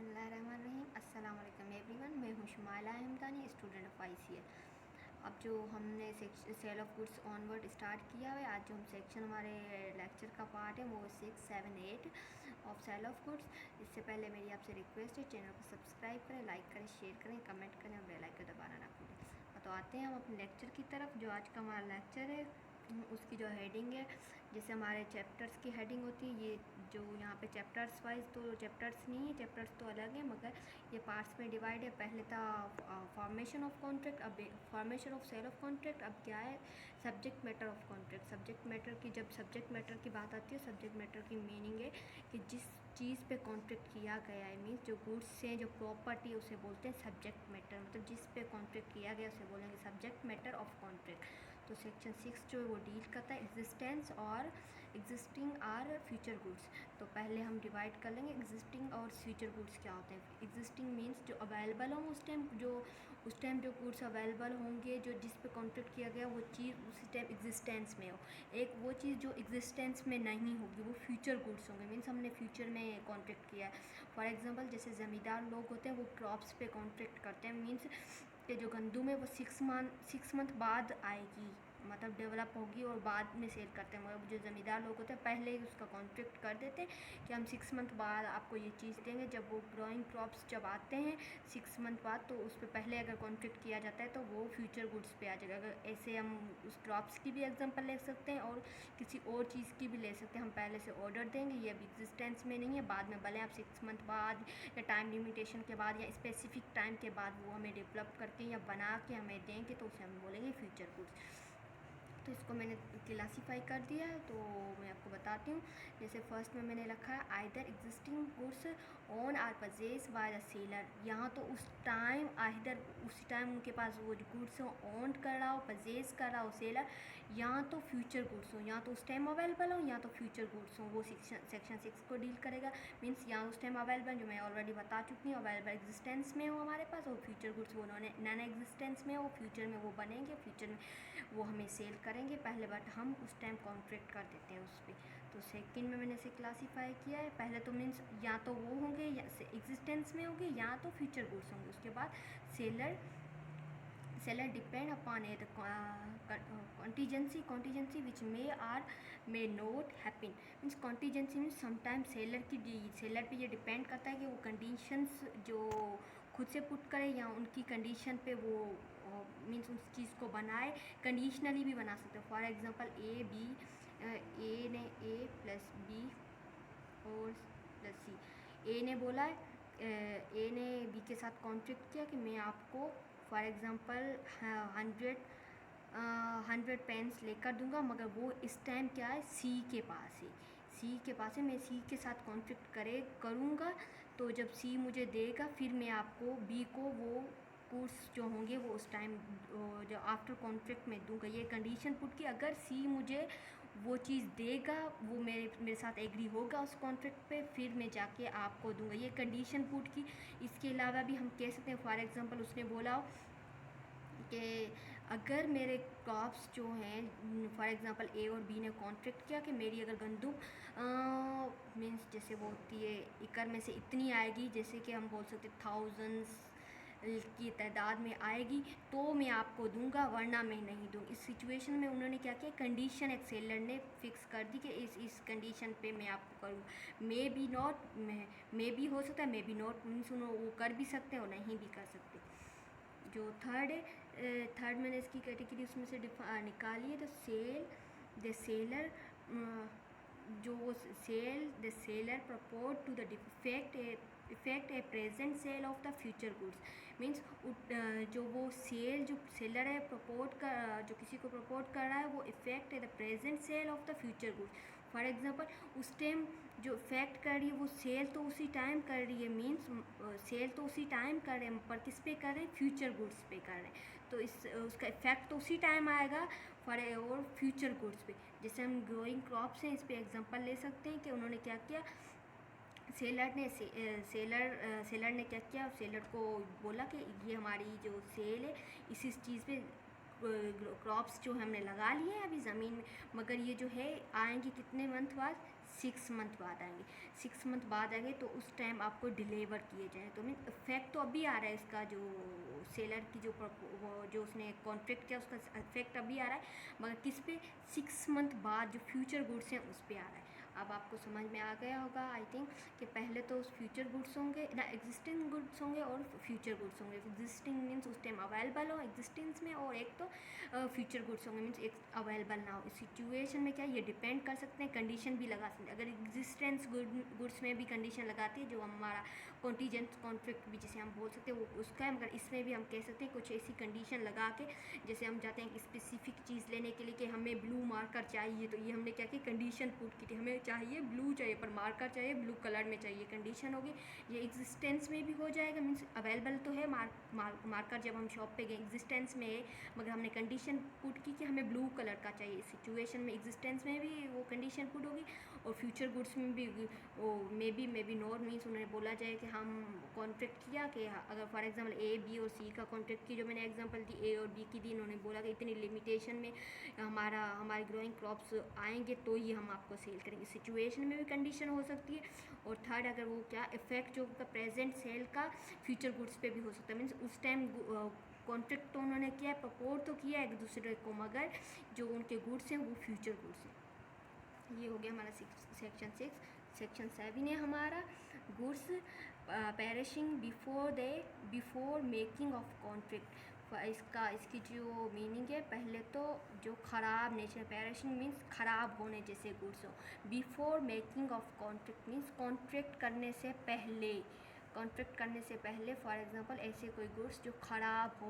बिस्मिल्लाहिर्रहमानिर्रहीम। अस्सलाम वालेकुम एवरीवन। मैं हूँ Shumaila Hamdani, student of ICL। अब जो हमने sale of goods onward start किया है, आज जो हम सेक्शन हमारे लेक्चर का पार्ट है वो 6, 7, 8 ऑफ सेल ऑफ गुड्स। इससे पहले मेरी आपसे रिक्वेस्ट है, चैनल को सब्सक्राइब करें, लाइक करें, शेयर करें, कमेंट करें और बेल आइकन दबाना ना भूलें। तो आते हैं हम अपने लेक्चर की तरफ। जो आज का हमारा लेक्चर है उसकी जो हेडिंग है, जैसे हमारे चैप्टर्स की हेडिंग होती है, ये जो यहाँ पे चैप्टर्स वाइज तो चैप्टर्स नहीं है, चैप्टर्स तो अलग है मगर ये पार्ट्स में डिवाइड है। पहले था फॉर्मेशन ऑफ कॉन्ट्रैक्ट, अब formation of sale of contract, अब क्या है subject matter of contract. Subject matter की जब सब्जेक्ट मैटर की बात आती है, सब्जेक्ट मैटर की मीनिंग है कि जिस चीज़ पे कॉन्ट्रैक्ट किया गया है, मीन्स जो गुड्स से जो प्रॉपर्टी है उसे बोलते हैं सब्जेक्ट मैटर। मतलब जिस पे कॉन्ट्रैक्ट किया गया उसे बोलेंगे सब्जेक्ट मैटर ऑफ कॉन्ट्रैक्ट। तो सेक्शन 6 जो है वो डील करता है एग्जिस्टेंस और एग्जिस्टिंग और फ्यूचर गुड्स। तो पहले हम डिवाइड कर लेंगे एग्जिस्टिंग और फ्यूचर गुड्स क्या होते हैं। एग्जिस्टिंग मीन्स जो अवेलेबल हो उस टाइम जो गुड्स अवेलेबल होंगे, जो जिस पे कॉन्ट्रैक्ट किया गया वो चीज़ उसी टाइम एग्जिस्टेंस में हो। एक वो चीज़ जो एग्जिस्टेंस में नहीं होगी वो फ्यूचर गुड्स होंगे, मीन्स हमने फ्यूचर में कॉन्ट्रैक्ट किया है। फॉर एग्जांपल जैसे ज़मींदार लोग होते हैं वो क्रॉप्स पे कॉन्ट्रैक्ट करते हैं, मीन्स कि जो गंदुम है वो 6 मंथ बाद आएगी, मतलब डेवलप होगी और बाद में सेल करते हैं। मगर जो ज़मींदार लोग होते हैं पहले ही उसका कॉन्ट्रैक्ट कर देते हैं कि हम 6 मंथ बाद आपको ये चीज़ देंगे। जब वो ग्रोइंग क्रॉप्स जब आते हैं 6 मंथ बाद, तो उस पर पहले अगर कॉन्ट्रैक्ट किया जाता है तो वो फ्यूचर गुड्स पे आ जाएगा। अगर ऐसे हम उस क्रॉप्स की भी एग्जांपल ले सकते हैं और किसी और चीज़ की भी ले सकते हैं। हम पहले से ऑर्डर देंगे, ये अभी एग्जिस्टेंस में नहीं है, बाद में भले आप 6 मंथ बाद या टाइम लिमिटेशन के बाद या स्पेसिफिक टाइम के बाद वो हमें डेवलप करके या बना के हमें देंगे तो उसे हम बोलेंगे फ्यूचर गुड्स। तो इसको मैंने क्लासीफाई कर दिया है, तो मैं आपको बताती हूँ। जैसे फर्स्ट में मैंने रखा है either existing goods own or purchase by the seller. यहाँ तो उस टाइम आइदर उसी टाइम उनके पास वो गुड्स ओन कर रहा हो, परचेज कर रहा हो सेलर, यहाँ तो फ्यूचर गुड्स हो, यहाँ तो उस टाइम अवेलेबल हो, यहाँ तो फ्यूचर गुड्स हो। वो सेक्शन 6 को डील करेगा। मीन्स यहाँ उस टाइम अवेलेबल, जो मैं ऑलरेडी बता चुकी हूँ, अवेलेबल एग्जिस्टेंस में हो हमारे पास, और फ्यूचर गुड्स वो नॉन एग्जिस्टेंस में हो, फ्यूचर में वो बनेंगे, फ्यूचर में वो हमें सेल करेंगे पहले, बट हम उस टाइम कॉन्ट्रैक्ट कर देते हैं उस पर। तो सेकंड में मैंने इसे क्लासीफाई किया है। पहले तो मीन्स या तो वो होंगे या एग्जिस्टेंस में होंगे या तो फ्यूचर गुड्स होंगे। उसके बाद seller depend upon a the contingency which may or may not happen। Means contingency means sometimes seller पे ये डिपेंड करता है कि वो कंडीशंस जो खुद से पुट करे या उनकी कंडीशन पे वो मीन्स उस चीज़ को बनाए। कंडीशनली भी बना सकते हैं। फॉर एग्जांपल ए ने A प्लस B और प्लस C। ए ने बोला है, ए ने बी के साथ कॉन्ट्रैक्ट किया कि मैं आपको फॉर एग्ज़ाम्पल 100 पेन्स लेकर दूंगा, मगर वो इस टाइम क्या है सी के पास है। मैं सी के साथ कॉन्ट्रैक्ट करूँगा, तो जब सी मुझे देगा फिर मैं आपको बी को वो गुड्स जो होंगे वो उस टाइम जो आफ्टर कॉन्ट्रैक्ट में दूंगा। ये कंडीशन पुट की, अगर सी मुझे वो चीज़ देगा, वो मेरे साथ एग्री होगा उस कॉन्ट्रैक्ट पे, फिर मैं जाके आपको दूंगा। ये कंडीशन पुट की। इसके अलावा भी हम कह सकते हैं, फॉर एग्जांपल उसने बोला कि अगर मेरे क्रॉप्स जो हैं, फॉर एग्जांपल ए और बी ने कॉन्ट्रैक्ट किया कि मेरी अगर गंदुम मीन्स जैसे वो होती है एकड़ में से इतनी आएगी, जैसे कि हम बोल सकते थाउजेंड्स की तादाद में आएगी तो मैं आपको दूंगा, वरना मैं नहीं दूँ। इस सिचुएशन में उन्होंने क्या किया, कंडीशन एक सेलर ने फिक्स कर दी कि इस कंडीशन पे मैं आपको करूँगा। May be not, may be हो सकता है, मे बी नॉट मीन्स वो कर भी सकते हैं और नहीं भी कर सकते। जो थर्ड है, थर्ड मैंने इसकी कैटेगरी उसमें से निकाली है। तो द सेलर जो the seller propose to the effect a present sale of the future goods. Means जो वो जो सेलर है जो किसी को प्रपोज कर रहा है, वो इफेक्ट है the present sale of the future goods. For example उस टाइम जो इफेक्ट कर रही है वो सेल तो उसी टाइम कर रही है, मीन्स सेल तो उसी टाइम कर रहे हैं, पर किस पे कर रहे हैं, फ्यूचर गुड्स पे कर रहे हैं। तो उसका इफेक्ट तो उसी टाइम आएगा और फ्यूचर गुड्स पे। जैसे हम ग्रोइंग क्रॉप्स हैं, इस पे एग्जांपल ले सकते हैं कि उन्होंने क्या किया, सेलर ने क्या किया, सेलर को बोला कि ये हमारी जो सेल है इस चीज़ पे क्रॉप्स जो हमने लगा लिए हैं अभी ज़मीन में, मगर ये जो है आएंगे कितने मंथ बाद, 6 मंथ बाद आएंगे। 6 मंथ बाद आएंगे तो उस टाइम आपको डिलीवर किए जाएँ। तो मीन इफेक्ट तो अभी आ रहा है इसका, जो सेलर की जो उसने कॉन्ट्रैक्ट किया उसका इफेक्ट अभी आ रहा है, मगर किस पे, 6 मंथ बाद जो फ्यूचर गुड्स हैं उस पर आ रहा है। अब आपको समझ में आ गया होगा आई थिंक कि पहले तो फ्यूचर गुड्स होंगे ना, एग्जिस्टिंग गुड्स होंगे और फ्यूचर गुड्स होंगे। एग्जिस्टिंग मीन्स उस टाइम अवेलेबल हो एग्जिस्टेंस में, और एक तो फ्यूचर गुड्स होंगे मीन्स एक अवेलेबल ना हो। इस सिचुएशन में क्या ये डिपेंड कर सकते हैं, कंडीशन भी लगा सकते हैं। अगर एग्जिस्टेंस गुड्स में भी कंडीशन लगाती है जो हमारा कॉन्टीजेंट कॉन्ट्रैक्ट भी जिसे हम बोल सकते हैं वो उसका है, मगर इसमें भी हम कह सकते हैं कुछ ऐसी कंडीशन लगा के, जैसे हम चाहते हैं कि स्पेसिफिक चीज़ लेने के लिए कि हमें ब्लू मार्कर चाहिए, तो ये हमने क्या की कंडीशन पुट की थी, हमें चाहिए ब्लू चाहिए पर मार्कर चाहिए ब्लू कलर में चाहिए, कंडीशन होगी। ये एग्जिस्टेंस में भी हो जाएगा, मीन्स अवेलेबल तो है मार्कर जब हम शॉप पे गए एग्जिस्टेंस में है, मगर हमने कंडीशन पुट की कि हमें ब्लू कलर का चाहिए। सिचुएशन में एग्जिस्टेंस में भी वो कंडीशन पुट होगी, और फ्यूचर गुड्स में भी वो मे बी नॉट मीन्स उन्होंने बोला जाए कि हम कॉन्ट्रैक्ट किया कि अगर फॉर एग्जांपल ए बी और सी का कॉन्ट्रैक्ट की, जो मैंने एग्जांपल दी ए और बी की दी, इन्होंने बोला कि इतनी लिमिटेशन में हमारे ग्रोइंग क्रॉप्स आएंगे तो ही हम आपको सेल करेंगे। सिचुएशन में भी कंडीशन हो सकती है। और थर्ड, अगर वो क्या इफेक्ट जो प्रेजेंट सेल का फ्यूचर गुड्स पे भी हो सकता है, मीन्स उस टाइम कॉन्ट्रैक्ट तो उन्होंने किया है, प्रपोज तो किया है एक दूसरे को, मगर जो उनके गुड्स हैं वो फ्यूचर गुड्स हैं। ये हो गया हमारा सेक्शन 6। सेक्शन 7 है हमारा goods perishing before making of contract. इसकी जो मीनिंग है, पहले तो जो ख़राब नेचर, पेरिशिंग मीन्स ख़राब होने जैसे गुड्स हो। Before making of contract means contract करने से पहले, कॉन्ट्रैक्ट करने से पहले फॉर एग्जांपल ऐसे कोई गुड्स जो ख़राब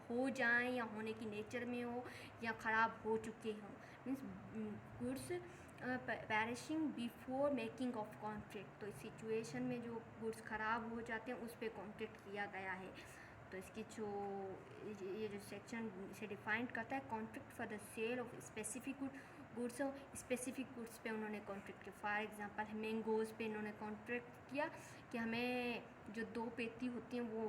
हो जाएं या होने की नेचर में हो या ख़राब हो चुके हों, means goods perishing before making of contract. तो इस सिचुएशन में जो गुड्स ख़राब हो जाते हैं उस पर कॉन्ट्रैक्ट किया गया है। तो इसकी जो ये जो सेक्शन इसे डिफाइन करता है, contract for the sale of specific goods हो, स्पेसिफिक गुड्स पे उन्होंने कॉन्ट्रैक्ट किया। फॉर एग्जांपल मैंगोज़ पे इन्होंने कॉन्ट्रैक्ट किया कि हमें जो 2 पेटी होती हैं वो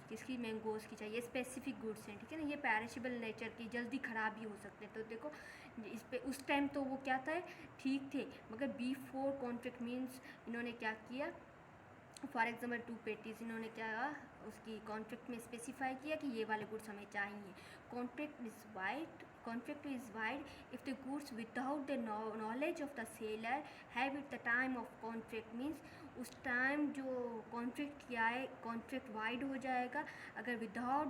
किसकी, मैंगोज़ की चाहिए, स्पेसिफिक गुड्स हैं, ठीक है ना। ये पेरिशेबल नेचर की, जल्दी ख़राब भी हो सकते हैं। तो देखो इस पे उस टाइम तो वो क्या था, ठीक थे, मगर बिफोर कॉन्ट्रैक्ट मीन्स इन्होंने क्या किया, फॉर एग्जाम्पल 2 पेटीज इन्होंने क्या उसकी कॉन्ट्रैक्ट में स्पेसिफाई किया कि ये वाले गुड्स हमें चाहिए। Contract is wide if the goods without the knowledge of the seller have at the time of contract means उस टाइम जो कॉन्ट्रैक्ट किया है कॉन्ट्रैक्ट वाइड हो जाएगा अगर without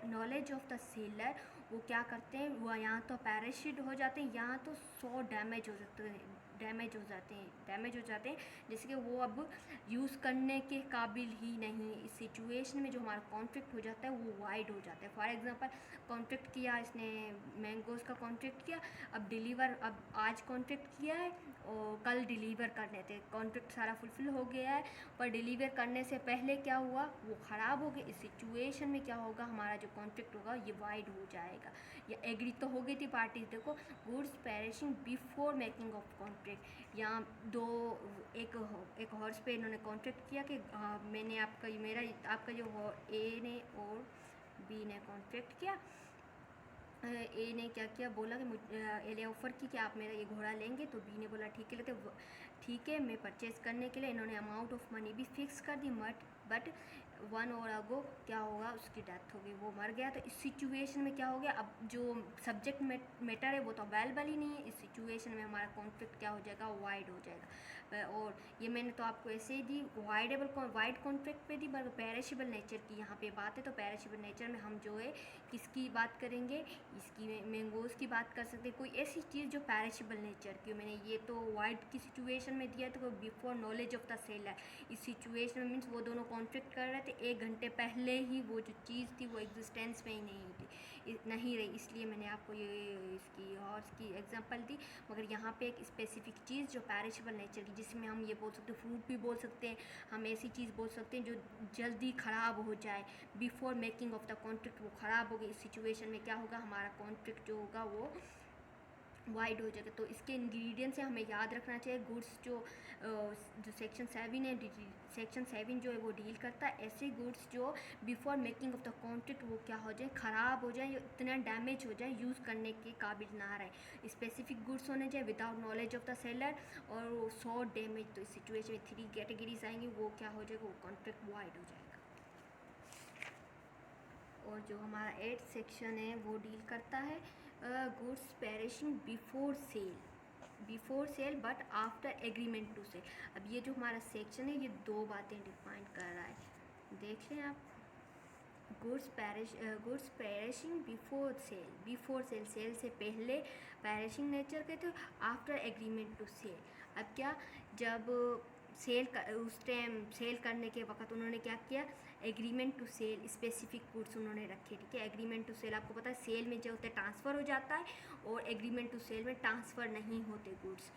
knowledge of the seller वो क्या करते हैं, वो यहाँ तो पैराशीट हो जाते हैं, यहाँ तो 100 डैमेज हो जाते हैं जैसे कि वो अब यूज़ करने के काबिल ही नहीं। इस सिचुएशन में जो हमारा कॉन्ट्रैक्ट हो जाता है वो वाइड हो जाता है। फॉर एग्जांपल कॉन्ट्रैक्ट किया इसने, मैंगोज़ का कॉन्ट्रैक्ट किया, अब आज कॉन्ट्रैक्ट किया है और कल डिलीवर करने थे, कॉन्ट्रैक्ट सारा फुलफ़िल हो गया है, पर डिलीवर करने से पहले क्या हुआ, वो ख़राब हो गया। इस सिचुएशन में क्या होगा, हमारा जो कॉन्ट्रैक्ट होगा ये वाइड हो जाएगा। या एग्री तो हो गई थी पार्टीज, देखो goods perishing before making of contract. यहाँ एक हॉर्स पे इन्होंने कॉन्ट्रैक्ट किया कि मैंने आपका जो ए ने और बी ने कॉन्ट्रैक्ट किया। ए ने क्या किया, बोला कि ए ने ऑफ़र की कि आप मेरा ये घोड़ा लेंगे, तो बी ने बोला ठीक है मैं परचेज़ करने के लिए इन्होंने अमाउंट ऑफ मनी भी फिक्स कर दी, बट 1 और अगो क्या होगा, उसकी डेथ हो गई, वो मर गया। तो इस सिचुएशन में क्या हो गया, अब जो सब्जेक्ट मैटर है वो तो अवेलेबल ही नहीं है। इस सिचुएशन में हमारा कॉन्फ्लिक्ट क्या हो जाएगा, वाइड हो जाएगा। और ये मैंने तो आपको ऐसे ही दी वाइड कॉन्ट्रैक्ट पे दी, पर पेरिशेबल नेचर की यहाँ पे बात है। तो पेरिशेबल नेचर में हम जो है किसकी बात करेंगे, इसकी मैंगोज़ की बात कर सकते हैं। कोई ऐसी चीज़ जो पेरिशेबल नेचर की, मैंने ये तो वाइड की सिचुएशन में दिया तो before knowledge of the seller. इस सिचुएशन में मीन्स वो दोनों कॉन्ट्रैक्ट कर रहे थे, 1 घंटे पहले ही वो जो चीज़ थी वो एग्जिस्टेंस में ही नहीं रही, इसलिए मैंने आपको ये इसकी हॉर्स की एग्जांपल दी। मगर यहाँ पे एक स्पेसिफिक चीज़ जो पेरिशेबल नेचर की, जिसमें हम ये बोल सकते हैं, फ्रूट भी बोल सकते हैं, हम ऐसी चीज़ बोल सकते हैं जो जल्दी ख़राब हो जाए, before making of the contract वो ख़राब हो गई। इस सिचुएशन में क्या होगा, हमारा कॉन्ट्रैक्ट जो होगा वो वाइड हो जाएगा। तो इसके इंग्रेडिएंट्स है, हमें याद रखना चाहिए। गुड्स जो सेक्शन 7 है, सेक्शन 7 जो है वो डील करता है ऐसे गुड्स जो before making of the contract वो क्या हो जाए, ख़राब हो जाए, इतना डैमेज हो जाए, यूज़ करने के काबिल ना रहे। स्पेसिफिक गुड्स होने चाहिए without knowledge of the seller, और वो 100 डैमेज। तो इस सिचुएशन में 3 कैटेगरीज आएंगी, वो क्या हो जाएगा, वो कॉन्ट्रैक्ट वाइड हो जाएगा। और जो हमारा 8th सेक्शन है वो डील करता है goods perishing before sale but after agreement to sale. अब ये जो हमारा सेक्शन है ये 2 बातें डिफाइन कर रहा है, देख लें आप। Goods perishing before sale, sale से पहले पेरिशिंग नेचर के थे, आफ्टर एग्रीमेंट टू सेल। अब क्या, जब उस टाइम सेल करने के वक्त उन्होंने क्या किया, agreement to sale specific goods उन्होंने रखे, ठीक है। एग्रीमेंट टू सेल आपको पता है सेल में जो होता है ट्रांसफ़र हो जाता है, और एग्रीमेंट टू सेल में ट्रांसफ़र नहीं होते गुड्स।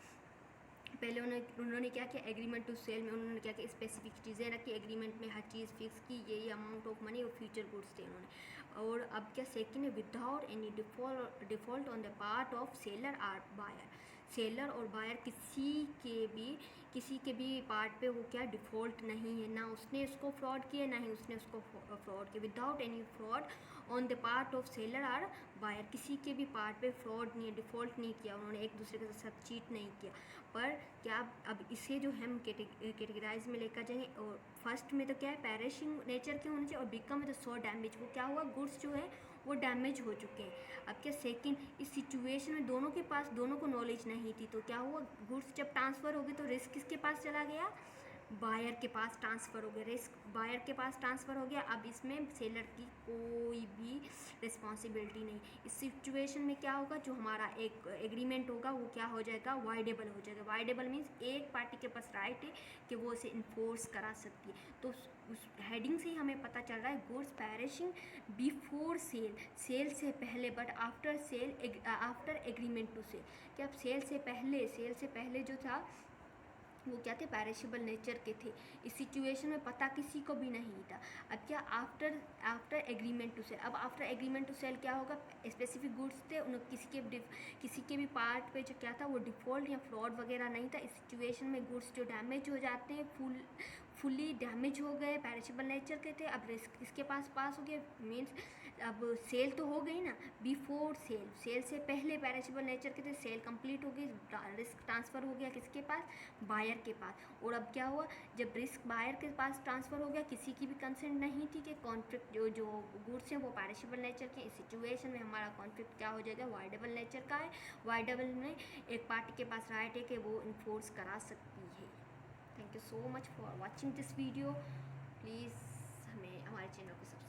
पहले उन्होंने क्या किया, एग्रीमेंट टू सेल में उन्होंने क्या किया, स्पेसिफिक चीज़ें रखी, एग्रीमेंट में हर चीज़ फिक्स की, यही अमाउंट ऑफ मनी और फ्यूचर गुड्स थे उन्होंने। और अब क्या सेकंड है, without any default on the part of seller or buyer. Seller और बायर किसी के भी पार्ट पे वो क्या डिफ़ॉल्ट नहीं है, ना उसने उसको फ्रॉड किया ना ही उसने उसको फ्रॉड किया। Without any fraud on the part of seller or buyer, किसी के भी पार्ट पे फ्रॉड नहीं है, डिफ़ॉल्ट नहीं किया उन्होंने, एक दूसरे के साथ चीट नहीं किया। पर क्या अब इसे जो हम कैटेगराइज में लेकर जाएंगे, और फर्स्ट में तो क्या है, पेरिशिंग नेचर के होने चाहिए, और बिकम में तो 100 डैमेज। वो क्या हुआ, गुड्स जो है वो डैमेज हो चुके हैं। अब क्या सेकंड, इस सिचुएशन में दोनों को नॉलेज नहीं थी, तो क्या हुआ, गुड्स जब ट्रांसफ़र हो गए तो रिस्क किसके पास चला गया, बायर के पास ट्रांसफ़र हो गया, रिस्क बायर के पास ट्रांसफ़र हो गया। अब इसमें सेलर की कोई भी रिस्पॉन्सिबिलिटी नहीं। इस सिचुएशन में क्या होगा, जो हमारा एक एग्रीमेंट होगा वो क्या हो जाएगा, वाइडेबल हो जाएगा। वाइडेबल मीन्स एक पार्टी के पास राइट है कि वो इसे इन्फोर्स करा सकती है। तो उस हेडिंग से ही हमें पता चल रहा है, goods perishing before sale, sale से पहले, but after agreement to sale. क्या सेल से पहले जो था वो क्या थे, पेरिशेबल नेचर के थे। इस सिचुएशन में पता किसी को भी नहीं था। अब क्या, आफ्टर एग्रीमेंट टू सेल, अब आफ्टर एग्रीमेंट टू सेल क्या होगा, स्पेसिफिक गुड्स थे, उन किसी के भी पार्ट पे जो क्या था वो डिफ़ॉल्ट या फ्रॉड वगैरह नहीं था। इस सिचुएशन में गुड्स जो डैमेज हो जाते हैं, फुली डैमेज हो गए, पेरिशेबल नेचर के थे। अब रिस्क इसके पास हो गया, मीन्स अब सेल तो हो गई ना, बिफोर सेल से पहले पेरिशेबल नेचर के थे, सेल कंप्लीट हो गई, रिस्क ट्रांसफ़र हो गया किसके पास, बायर के पास। और अब क्या हुआ, जब रिस्क बायर के पास ट्रांसफ़र हो गया, किसी की भी कंसेंट नहीं थी कि कॉन्ट्रैक्ट जो गुड्स हैं वो पेरिशेबल नेचर के। इस सिचुएशन में हमारा कॉन्ट्रैक्ट क्या हो जाएगा, वाइडेबल नेचर का है। वाइडेबल में एक पार्टी के पास राइट है कि वो इन्फोर्स करा सकती है। Thank you so much for watching this video. Please हमें हमारे चैनल को सब्सक्राइब